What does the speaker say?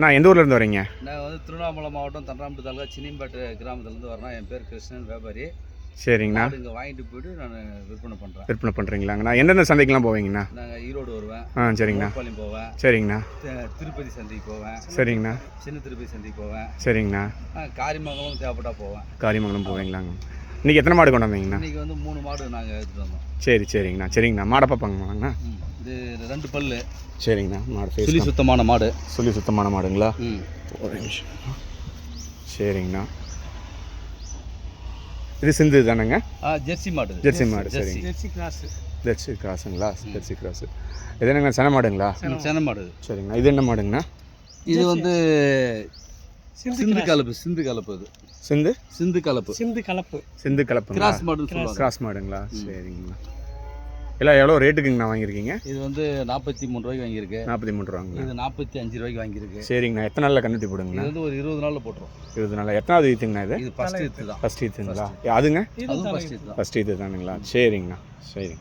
நான் எந்த ஊர்லேருந்து வரீங்க? நான் வந்து திருவண்ணாமலை மாவட்டம் தண்டராம்பட்டு தாலுகா சினிம்பேட்டு கிராமத்துலேருந்து வரேன். என் பேர் கிருஷ்ணன், வியாபாரி. சரிங்கண்ணா. இங்கே வாங்கிட்டு போய்ட்டு நான் விற்பனை பண்ணுறேன். விற்பனை பண்ணுறீங்களாங்கண்ணா? எந்தெந்த சந்தைக்கெலாம் போவீங்கண்ணா? நாங்கள் ஈரோடு வருவேன். சரிங்கண்ணா. பாளையம் போவேன். சரிங்கண்ணா. திருப்பதி சந்தைக்கு போவேன். சரிங்கண்ணா. சின்ன திருப்பதி சந்தைக்கு போவேன். சரிங்கண்ணா. காரிமங்கலம் தேவைப்பட்டா போவேன். காரிமங்கலம் போவீங்களாங்க? இன்றைக்கி எத்தனை மாடு கொண்டு வந்தீங்கண்ணா? இன்றைக்கி வந்து 3 மாடு நாங்கள் எடுத்துகிட்டு வந்தோம். சரிங்கண்ணா. சரிங்கண்ணா. மாடை பார்ப்பாங்களாங்கண்ணா? இது 2 பல்லு. சரிங்கண்ணா. மாடு சுழி சுத்தமான மாடு. சுத்தமான மாடுங்களா? ஒரு நிமிஷம். சரிங்கண்ணா. இது சிந்து தானேங்க? ஜெர்சி மாடு. ஜெர்சி மாடு. சரிங்க. ஜெர்சி கிராஸுங்களா? Jersey cross. இது என்னங்க, சென மாடுங்களா? சென மாடு. சரிங்கண்ணா. இது என்ன மாடுங்கண்ணா? இது வந்து சிந்து கலப்பு. இது சிந்து கலப்பு. கிராஸ் மாடுங்களா? சரிங்கண்ணா. எல்லாம் எவ்வளோ ரேட்டுக்குங்கண்ணா வாங்கியிருக்கீங்க? இது வந்து 43 ரூபாய்க்கு வாங்கியிருக்கு. 43 ரூபாங்க. இது 45 ரூபாய்க்கு வாங்கியிருக்கு. சரிங்கண்ணா. எத்தனை நாளில் கண்டுட்டி போடுங்கண்ணா? இது வந்து ஒரு 20 நாளில் போட்டுரும். 20 நாள். எத்தனாவது ஈத்துங்கண்ணா இது? இது ஃபஸ்ட் ஈத்து தான். ஃபஸ்ட் ஈத்துங்களா? அதுங்க? அதுவும் ஃபஸ்ட் ஈத்து தான். ஃபஸ்ட் ஈத்து தானுங்களா? சரிங்கண்ணா. சரி.